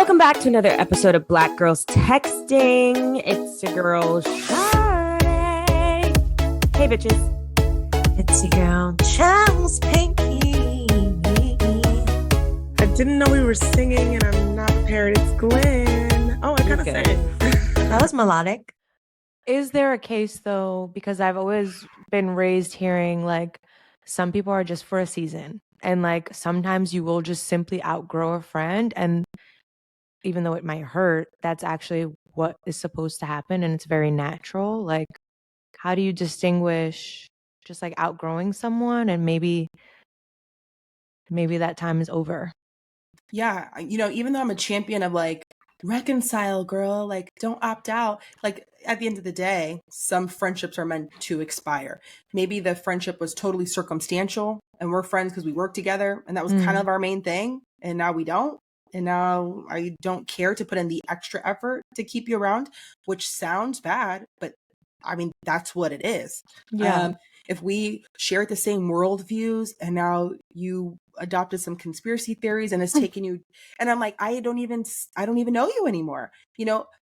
Welcome back to another episode of Black Girls Texting. It's your girl, Sade. Hey, bitches. It's your girl, Charles Pinky. I didn't know we were singing and I'm not prepared. It's Glenn. Oh, I kind of sang. That was melodic. Is there a case, though, because I've always been raised hearing, like, some people are just for a season. And, like, sometimes you will just simply outgrow a friend. And even though it might hurt, that's actually what is supposed to happen. And it's very natural. Like, how do you distinguish just, like, outgrowing someone and maybe that time is over? Yeah, even though I'm a champion of like, reconcile, girl, like, don't opt out. Like, at the end of the day, some friendships are meant to expire. Maybe the friendship was totally circumstantial and we're friends because we work together and that was kind of our main thing. And now we don't. And now I don't care to put in the extra effort to keep you around, which sounds bad, but I mean, that's what it is. Yeah. If we share the same worldviews and now you adopted some conspiracy theories and it's taken you, and I'm like, I don't even know you anymore.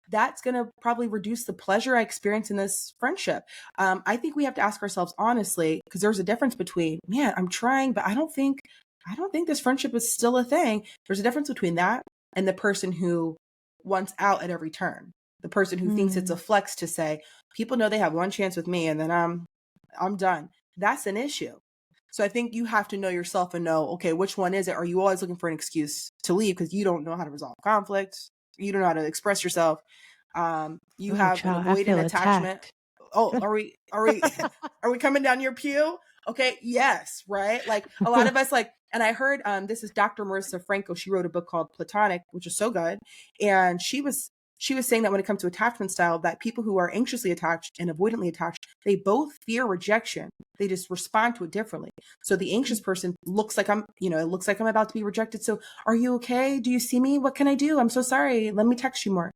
That's going to probably reduce the pleasure I experience in this friendship. I think we have to ask ourselves honestly, because there's a difference between, man, I'm trying, but I don't think this friendship is still a thing. There's a difference between that and the person who wants out at every turn. The person who thinks it's a flex to say, people know they have one chance with me and then I'm done. That's an issue. So I think you have to know yourself and know, okay, which one is it? Are you always looking for an excuse to leave because you don't know how to resolve conflict? You don't know how to express yourself. You have child, an avoidant attachment. Attacked. Oh, are we coming down your pew? Okay, yes, right? Like a lot of us and I heard this is Dr. Marissa Franco. She wrote a book called Platonic, which is so good. And she was saying that when it comes to attachment style, that people who are anxiously attached and avoidantly attached, they both fear rejection. They just respond to it differently. So the anxious person looks like I'm about to be rejected. So are you okay? Do you see me? What can I do? I'm so sorry. Let me text you more.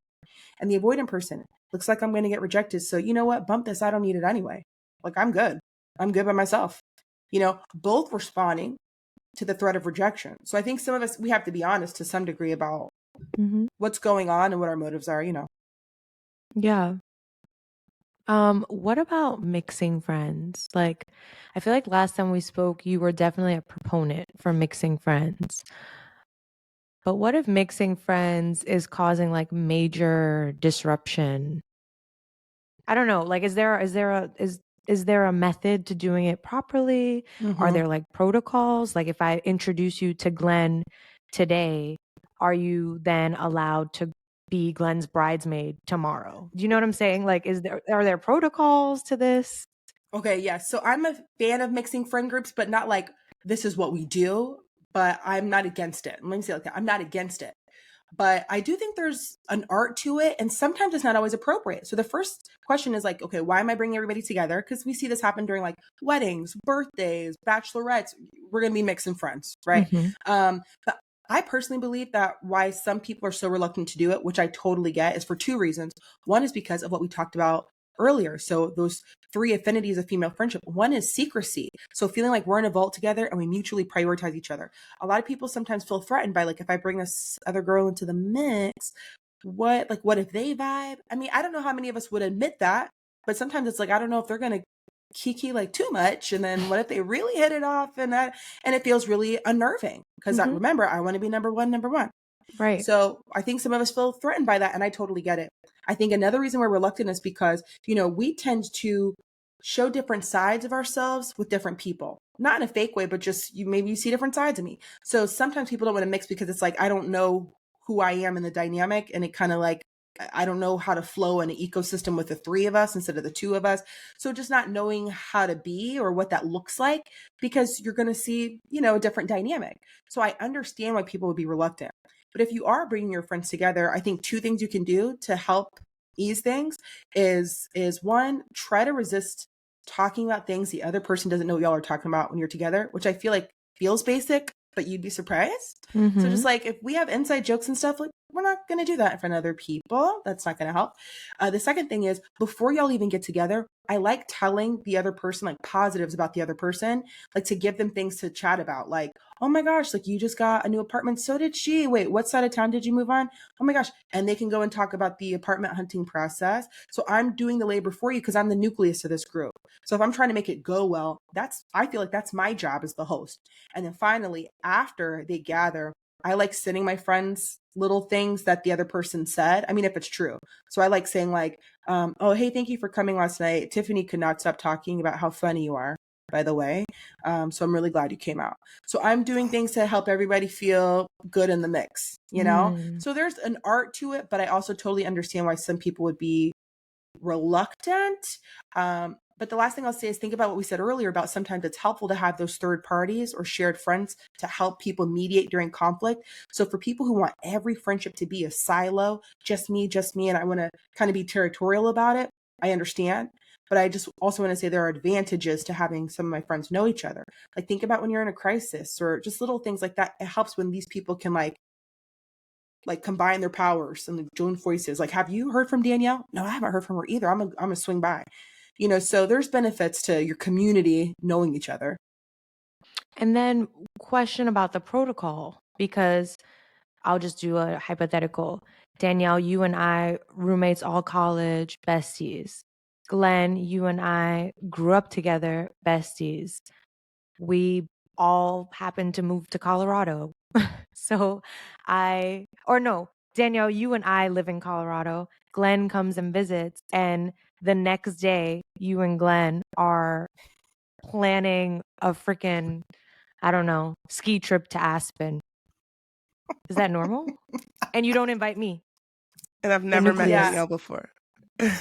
And the avoidant person looks like I'm going to get rejected. So you know what? Bump this. I don't need it anyway. Like, I'm good. I'm good by myself. Both responding to the threat of rejection. So I think some of us, we have to be honest to some degree about what's going on and what our motives are, Yeah. What about mixing friends? Like, I feel like last time we spoke, you were definitely a proponent for mixing friends. But what if mixing friends is causing like major disruption? I don't know. Like, is there a method to doing it properly? Are there like protocols? Like, if I introduce you to Glenn today, are you then allowed to be Glenn's bridesmaid tomorrow? Do you know what I'm saying? Like, are there protocols to this? Okay, yeah. So I'm a fan of mixing friend groups, but not like this is what we do, but I'm not against it. Let me say it like that. I'm not against it. But I do think there's an art to it, and sometimes it's not always appropriate. So the first question is like, okay, why am I bringing everybody together? Because we see this happen during like weddings, birthdays, bachelorettes. We're going to be mixing friends, right? But I personally believe that why some people are so reluctant to do it, which I totally get, is for two reasons. One is because of what we talked about earlier. So those three affinities of female friendship. One is secrecy. So feeling like we're in a vault together and we mutually prioritize each other. A lot of people sometimes feel threatened by like, if I bring this other girl into the mix, what if they vibe? I mean, I don't know how many of us would admit that, but sometimes it's like, I don't know if they're going to kiki like too much. And then what if they really hit it off and it feels really unnerving because remember, I want to be number one. Right. So I think some of us feel threatened by that. And I totally get it. I think another reason we're reluctant is because, we tend to show different sides of ourselves with different people, not in a fake way, but just maybe you see different sides of me. So sometimes people don't want to mix because it's like, I don't know who I am in the dynamic. And it kind of like, I don't know how to flow in an ecosystem with the three of us instead of the two of us. So just not knowing how to be or what that looks like, because you're going to see, a different dynamic. So I understand why people would be reluctant. But if you are bringing your friends together, I think two things you can do to help ease things is one, try to resist talking about things the other person doesn't know what y'all are talking about when you're together, which I feel like feels basic, but you'd be surprised. So just like if we have inside jokes and stuff, like we're not going to do that in front of other people. That's not going to help. The second thing is before y'all even get together, I like telling the other person like positives about the other person, like to give them things to chat about. Like, oh my gosh, like you just got a new apartment. So did she. Wait, what side of town did you move on? Oh my gosh. And they can go and talk about the apartment hunting process. So I'm doing the labor for you because I'm the nucleus of this group. So if I'm trying to make it go well, I feel like that's my job as the host. And then finally, after they gather, I like sending my friends little things that the other person said. I mean, if it's true. So I like saying like, oh, hey, thank you for coming last night. Tiffany could not stop talking about how funny you are, by the way. So I'm really glad you came out. So I'm doing things to help everybody feel good in the mix, you know? So there's an art to it, but I also totally understand why some people would be reluctant. But the last thing I'll say is think about what we said earlier about sometimes it's helpful to have those third parties or shared friends to help people mediate during conflict. So for people who want every friendship to be a silo, just me, and I want to kind of be territorial about it, I understand. But I just also want to say there are advantages to having some of my friends know each other. Like think about when you're in a crisis or just little things like that. It helps when these people can like combine their powers and join voices. Like, have you heard from Danielle? No, I haven't heard from her either. I'm a swing by, you know, so there's benefits to your community knowing each other. And then question about the protocol, because I'll just do a hypothetical. Danielle, you and I, roommates all college, besties. Glenn, you and I grew up together, besties. We all happened to move to Colorado. So Danielle, you and I live in Colorado. Glenn comes and visits, and the next day, you and Glenn are planning a freaking, I don't know, ski trip to Aspen. Is that normal? And you don't invite me. And I've never met Danielle before.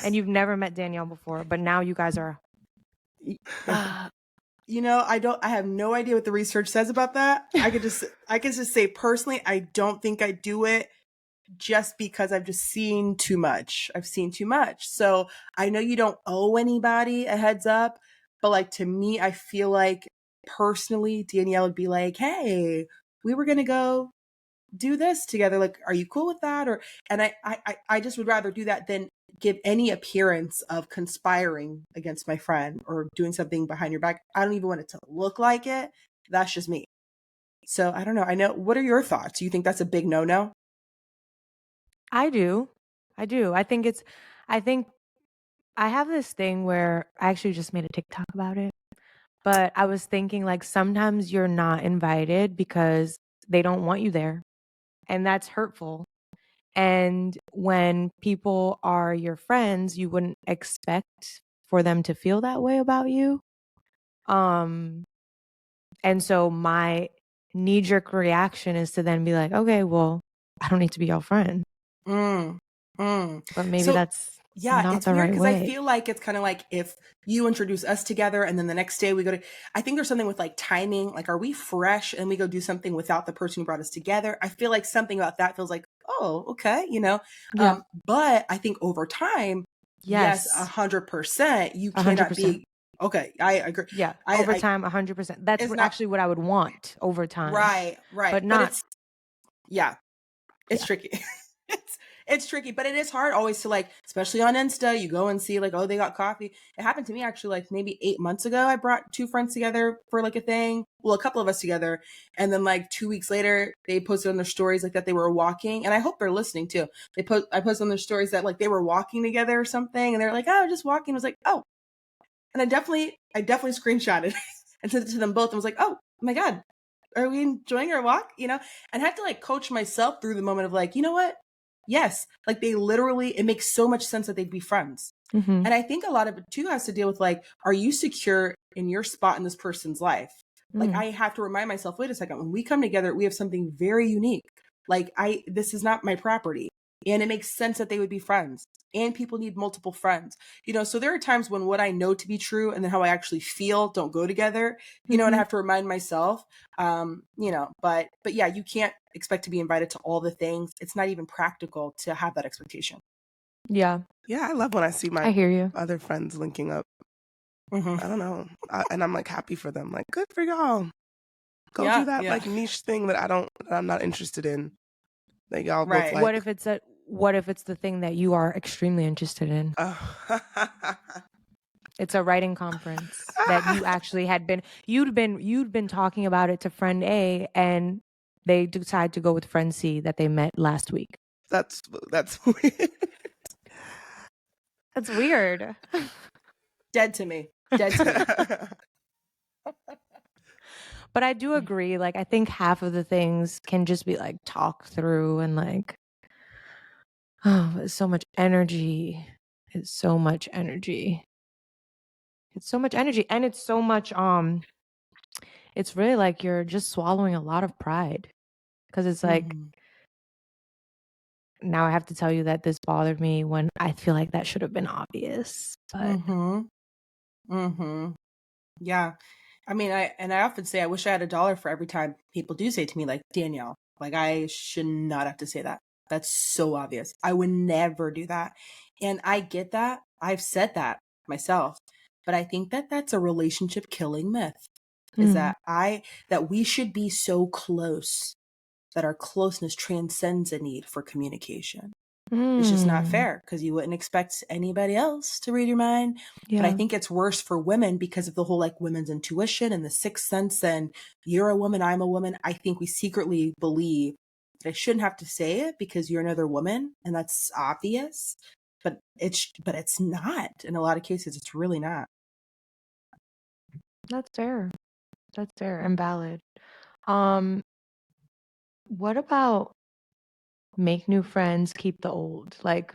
And you've never met Danielle before, but now you guys are. You know, I have no idea what the research says about that. I can just say personally, I don't think I do it just because I've just seen too much. I've seen too much. So I know you don't owe anybody a heads up, but like to me, I feel like personally, Danielle would be like, hey, we were going to go do this together. Like, are you cool with that? And I just would rather do that than give any appearance of conspiring against my friend or doing something behind your back. I don't even want it to look like it. That's just me. So I don't know. I know. What are your thoughts? Do you think that's a big no-no? I do. I think I have this thing where I actually just made a TikTok about it, but I was thinking like sometimes you're not invited because they don't want you there. And that's hurtful. And when people are your friends, you wouldn't expect for them to feel that way about you. And so my knee-jerk reaction is to then be like, okay, well, I don't need to be your friend. But maybe that's not it's the weird right because way. I feel like it's kind of like if you introduce us together and then the next day we go to, I think there's something with like timing, like are we fresh and we go do something without the person who brought us together? I feel like something about that feels like, oh, okay, you know? Yeah. But I think over time, yes, 100%, you cannot 100%. be, okay, I agree. Yeah, over time, 100%. That's actually what I would want over time. Right. But not. It's tricky. It's tricky, but it is hard always to like, especially on Insta, you go and see like, oh, they got coffee. It happened to me actually like maybe 8 months ago. I brought two friends together for like a thing. Well, a couple of us together. And then like 2 weeks later, they posted on their stories like that they were walking. And I hope they're listening too. I posted on their stories that like they were walking together or something. And they're like, oh, just walking. I was like, oh. And I definitely screenshotted and sent it to them both and was like, oh my God, are we enjoying our walk? You know, and I had to like coach myself through the moment of like, you know what? Yes. Like they literally, it makes so much sense that they'd be friends. Mm-hmm. And I think a lot of it too has to deal with like, are you secure in your spot in this person's life? Like I have to remind myself, wait a second, when we come together, we have something very unique. Like this is not my property. And it makes sense that they would be friends. And people need multiple friends, you know. So there are times when what I know to be true and then how I actually feel don't go together, you know. And I have to remind myself, you know. But yeah, you can't expect to be invited to all the things. It's not even practical to have that expectation. Yeah. I love when I see my other friends linking up. I don't know, and I'm like happy for them. Like, good for y'all. Go do that like niche thing that I'm not interested in. That y'all both like. What if it's the thing that you are extremely interested in? It's a writing conference that you actually you'd been talking about it to friend A, and they decide to go with friend C that they met last week. That's weird. That's weird. Dead to me. Dead to me. But I do agree. Like, I think half of the things can just be like talked through, and like, oh, it's so much energy. It's so much energy. It's so much energy, and it's so much it's really like you're just swallowing a lot of pride, because it's like, now I have to tell you that this bothered me when I feel like that should have been obvious. But yeah. I mean, I often say I wish I had $1 for every time people do say to me, like, Danielle, like, I should not have to say that. That's so obvious. I would never do that. And I get that. I've said that myself. But I think that that's a relationship killing myth, is that we should be so close that our closeness transcends a need for communication. It's just not fair, because you wouldn't expect anybody else to read your mind. Yeah. But I think it's worse for women because of the whole like women's intuition and the sixth sense, and you're a woman, I'm a woman. I think we secretly believe that I shouldn't have to say it because you're another woman, and that's obvious. But it's not. In a lot of cases, it's really not. That's fair. That's fair and valid. What about make new friends, keep the old? Like,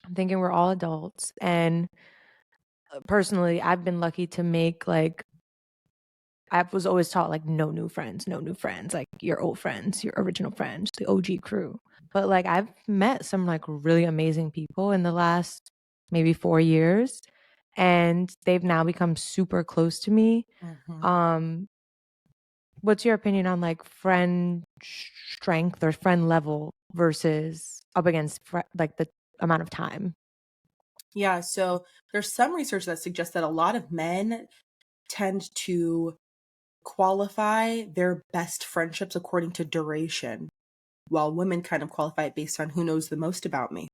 I'm thinking we're all adults, and personally, I've been lucky to make, like, I was always taught, like, no new friends, like your old friends, your original friends, the OG crew. But like, I've met some like really amazing people in the last maybe 4 years, and they've now become super close to me. What's your opinion on like friend strength or friend level versus up against like the amount of time? Yeah, so there's some research that suggests that a lot of men tend to qualify their best friendships according to duration, while women kind of qualify it based on who knows the most about me.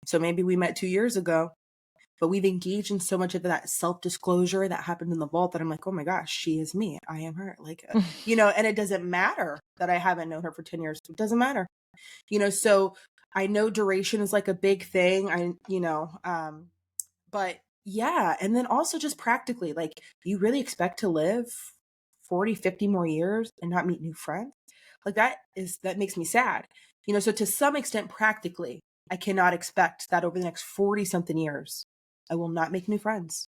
So maybe we met 2 years ago, but we've engaged in so much of that self-disclosure that happened in the vault that I'm like, oh my gosh, she is me, I am her. Like, and it doesn't matter that I haven't known her for 10 years. It doesn't matter. So I know duration is like a big thing. But yeah. And then also just practically, like, you really expect to live 40, 50 more years and not meet new friends? Like, that makes me sad. So to some extent, practically, I cannot expect that over the next 40 something years, I will not make new friends.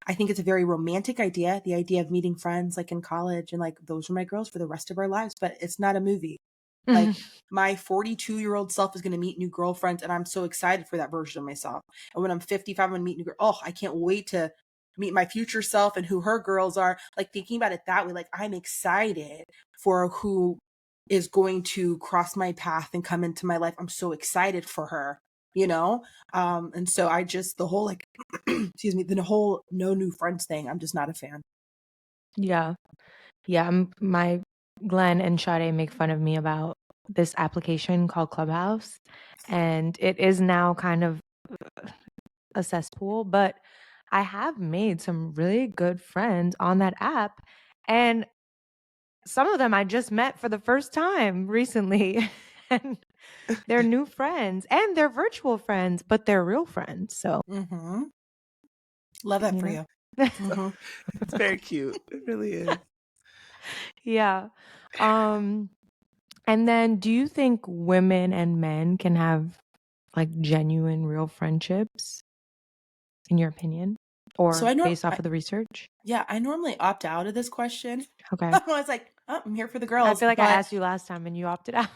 I think it's a very romantic idea, the idea of meeting friends like in college and like, those are my girls for the rest of our lives, but it's not a movie. Like, my 42-year-old self is going to meet new girlfriends, and I'm so excited for that version of myself. And when I'm 55, I'm going to meet new girls. Oh, I can't wait to meet my future self and who her girls are. Like, thinking about it that way, like, I'm excited for who is going to cross my path and come into my life. I'm so excited for her, and so I just, the whole like excuse me, the whole no new friends thing, I'm just not a fan. Yeah. My Glenn and Sade make fun of me about this application called Clubhouse, and it is now kind of a cesspool, but I have made some really good friends on that app, and some of them I just met for the first time recently. And they're new friends, and they're virtual friends, but they're real friends. So love that for you. It's very cute. It really is. Yeah. And then, do you think women and men can have like genuine real friendships, in your opinion, or based off of the research? Yeah, I normally opt out of this question. Okay. I was like, oh, I'm here for the girls. I feel like I asked you last time and you opted out.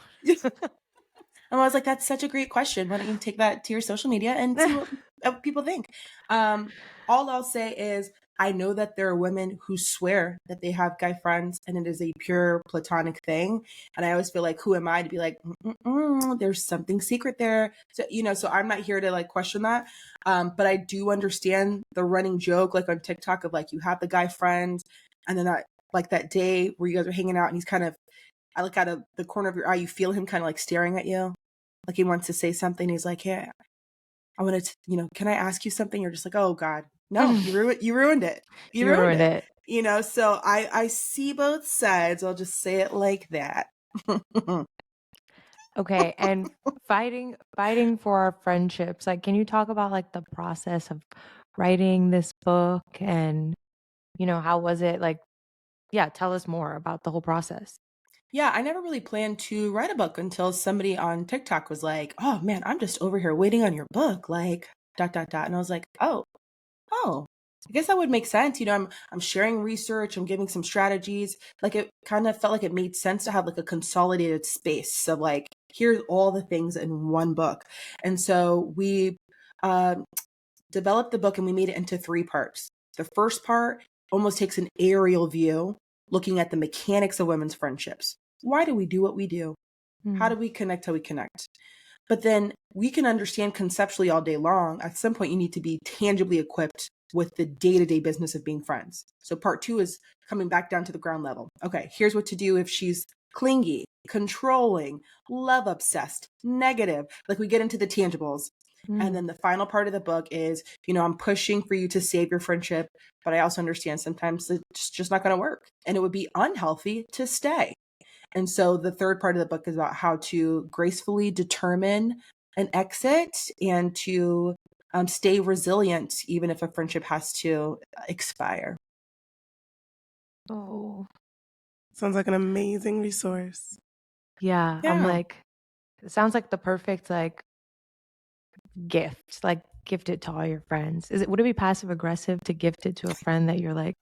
And I was like, that's such a great question. Why don't you take that to your social media and see what people think? All I'll say is, I know that there are women who swear that they have guy friends and it is a pure platonic thing. And I always feel like, who am I to be like, there's something secret there. So, so I'm not here to like question that. But I do understand the running joke, like on TikTok, of like, you have the guy friends, and then that day where you guys are hanging out and he's kind of, I look out of the corner of your eye, you feel him kind of like staring at you. Like he wants to say something. He's like, yeah, I want to, can I ask you something? You're just like, oh God, No, you ruined it. You ruined it. You know, so I see both sides. I'll just say it like that. Okay, and fighting for our friendships. Like, can you talk about like the process of writing this book and how was it? Like, yeah, tell us more about the whole process. Yeah, I never really planned to write a book until somebody on TikTok was like, "Oh man, I'm just over here waiting on your book." Like dot dot dot, and I was like, "Oh, I guess that would make sense." You know, I'm sharing research, I'm giving some strategies. Like it kind of felt like it made sense to have like a consolidated space of like, here's all the things in one book. And so we developed the book and we made it into 3 parts. The first part almost takes an aerial view, looking at the mechanics of women's friendships. Why do we do what we do? How do we connect how we connect? But then we can understand conceptually all day long. At some point, you need to be tangibly equipped with the day-to-day business of being friends. So part 2 is coming back down to the ground level. Okay, here's what to do if she's clingy, controlling, love obsessed, negative. Like we get into the tangibles. And then the final part of the book is, I'm pushing for you to save your friendship, but I also understand sometimes it's just not going to work. And it would be unhealthy to stay. And so the third part of the book is about how to gracefully determine an exit and to stay resilient, even if a friendship has to expire. Oh, sounds like an amazing resource. Yeah. I'm like, it sounds like the perfect gift, like gift it to all your friends. Would it be passive aggressive to gift it to a friend that you're like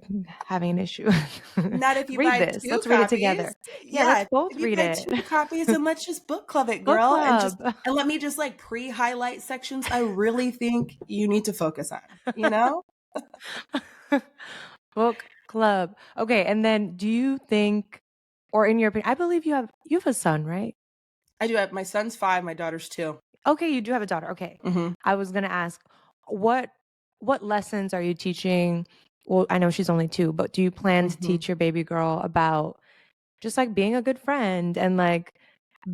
having an issue with? Not if you read buy this. 2 Let's copies. read it together. Yeah, let's both if you read buy it. 2 copies, then let's just book club it, Book girl. club. And let me just like pre-highlight sections I really think you need to focus on, Book club. Okay, and then do you think, or in your opinion, I believe you have a son, right? I do have, my son's 5, my daughter's 2. Okay, you do have a daughter. Okay. I was gonna ask, what lessons are you teaching? Well, I know she's only 2, but do you plan to teach your baby girl about just like being a good friend and like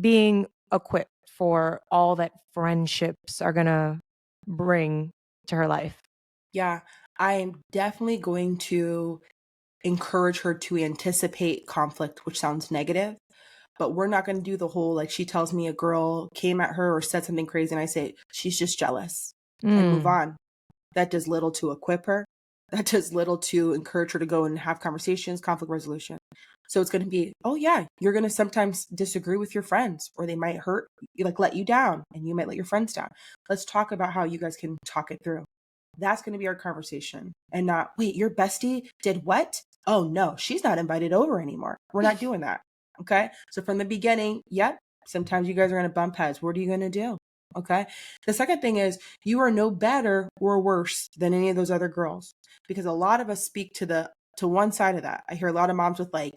being equipped for all that friendships are gonna bring to her life? Yeah, I am definitely going to encourage her to anticipate conflict, which sounds negative, but we're not going to do the whole, like she tells me a girl came at her or said something crazy and I say, she's just jealous and move on. That does little to equip her. That does little to encourage her to go and have conversations, conflict resolution. So it's going to be, oh yeah, you're going to sometimes disagree with your friends or they might hurt, like let you down and you might let your friends down. Let's talk about how you guys can talk it through. That's going to be our conversation and not, wait, your bestie did what? Oh no, she's not invited over anymore. We're not doing that. Okay. So from the beginning, yep, sometimes you guys are going to bump heads. What are you going to do? Okay. The second thing is you are no better or worse than any of those other girls, because a lot of us speak to one side of that. I hear a lot of moms with like,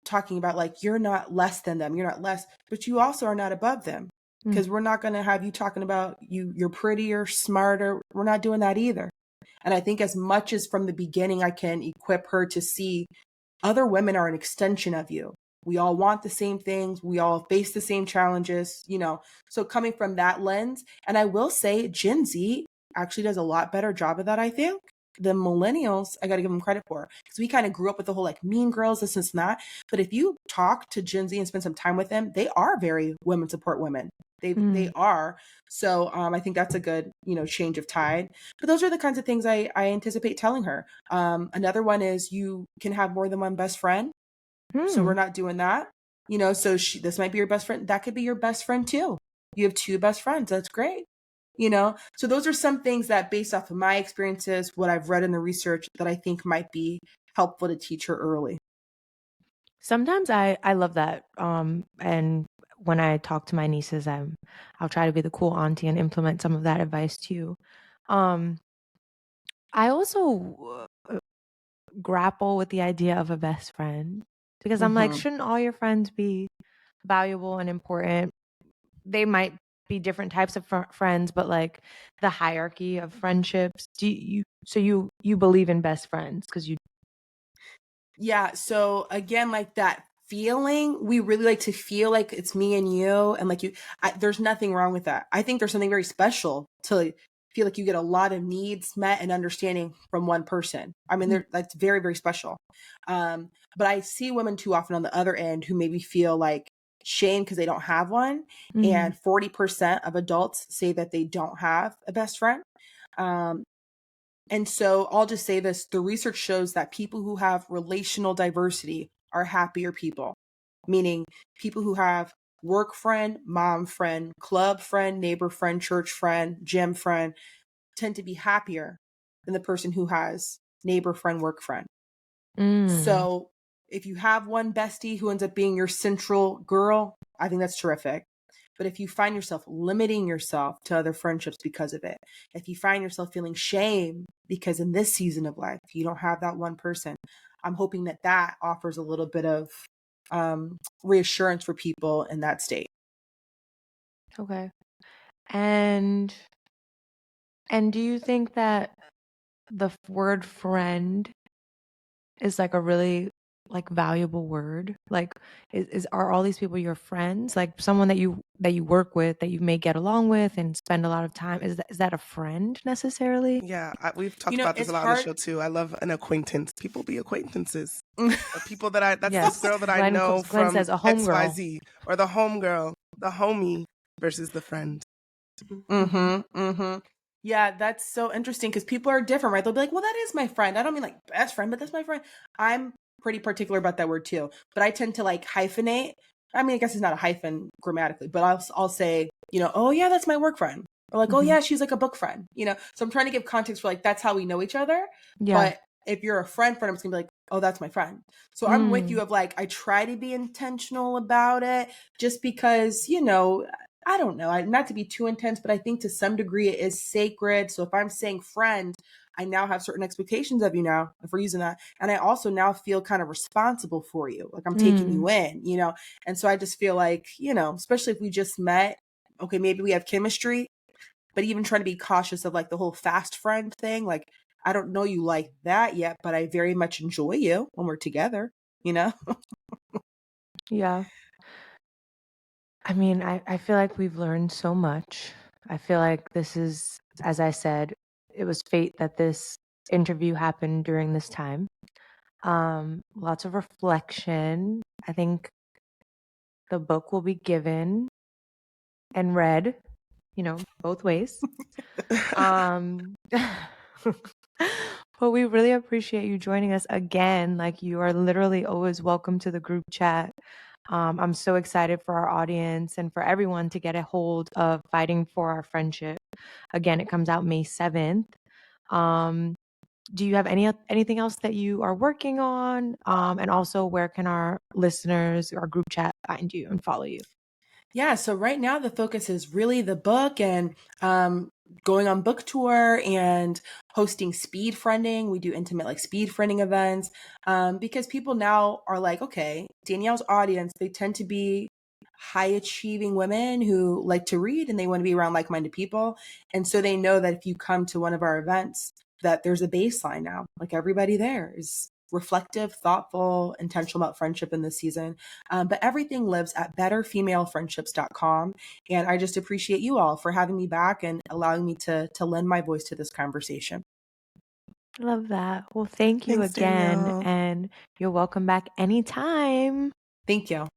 talking about like, you're not less than them. You're not less, but you also are not above them, because we're not going to have you talking about you're prettier, smarter. We're not doing that either. And I think as much as from the beginning, I can equip her to see other women are an extension of you. We all want the same things. We all face the same challenges, so coming from that lens. And I will say Gen Z actually does a lot better job of that, I think. The millennials, I got to give them credit for, because we kind of grew up with the whole like mean girls, this and that. But if you talk to Gen Z and spend some time with them, they are very women support women. They are. So I think that's a good, change of tide. But those are the kinds of things I anticipate telling her. Another one is you can have more than one best friend. So we're not doing that. So this might be your best friend. That could be your best friend too. You have 2 best friends. That's great. So those are some things that, based off of my experiences, what I've read in the research, that I think might be helpful to teach her early. Sometimes I love that. And when I talk to my nieces, I'll try to be the cool auntie and implement some of that advice too. I also grapple with the idea of a best friend, because I'm like, shouldn't all your friends be valuable and important? They might be different types of friends, but like the hierarchy of friendships, so you believe in best friends because you. Yeah. So again, like that feeling, we really like to feel like it's me and you, and like there's nothing wrong with that. I think there's something very special to feel like you get a lot of needs met and understanding from one person. I mean, that's very, very special. But I see women too often on the other end who maybe feel like shame because they don't have one. And 40% of adults say that they don't have a best friend. And so I'll just say this, the research shows that people who have relational diversity are happier people, meaning people who have work friend, mom friend, club friend, neighbor friend, church friend, gym friend tend to be happier than the person who has neighbor friend, work friend. So if you have one bestie who ends up being your central girl, I think that's terrific. But if you find yourself limiting yourself to other friendships because of it, if you find yourself feeling shame because in this season of life, you don't have that one person, I'm hoping that that offers a little bit of reassurance for people in that state. Okay. And do you think that the word friend is like a really like valuable word? Like are all these people your friends? Like someone that you work with, that you may get along with and spend a lot of time, is that a friend necessarily? Yeah, we've talked about this a lot on the show too. I love an acquaintance. People be acquaintances. People that that's this girl that I know Glenn from says a home XYZ, or the home girl, the homie versus the friend. Yeah, that's so interesting because people are different, right? They'll be like, well, that is my friend. I don't mean like best friend, but that's my friend. I'm pretty particular about that word too, but I tend to like hyphenate. I mean, I guess it's not a hyphen grammatically, but I'll say, oh yeah, that's my work friend. Or like, oh yeah, she's like a book friend, So I'm trying to give context for like, that's how we know each other. Yeah. But if you're a friend, I'm just gonna be like, oh, that's my friend. So I'm with you of like, I try to be intentional about it just because, I don't know, not to be too intense, but I think to some degree it is sacred. So if I'm saying friend, I now have certain expectations of you now, if we're using that. And I also now feel kind of responsible for you. Like I'm taking you in, And so I just feel like, especially if we just met, okay, maybe we have chemistry, but even trying to be cautious of like the whole fast friend thing. Like, I don't know you like that yet, but I very much enjoy you when we're together, Yeah. I mean, I feel like we've learned so much. I feel like this is, as I said, it was fate that this interview happened during this time. Lots of reflection. I think the book will be given and read, both ways. But we really appreciate you joining us again. Like, you are literally always welcome to the group chat. I'm so excited for our audience and for everyone to get a hold of Fighting for Our Friendship. Again, it comes out May 7th. Do you have anything else that you are working on? And also, where can our listeners, our group chat, find you and follow you? Yeah, so right now the focus is really the book and going on book tour and hosting speed friending. We do intimate like speed friending events because people now are like, okay, Danielle's audience, they tend to be high achieving women who like to read and they want to be around like-minded people. And so they know that if you come to one of our events, that there's a baseline now. Like everybody there is reflective, thoughtful, intentional about friendship in this season. But everything lives at betterfemalefriendships.com. And I just appreciate you all for having me back and allowing me to lend my voice to this conversation. Love that. Well, thank you again. Danielle. And you're welcome back anytime. Thank you.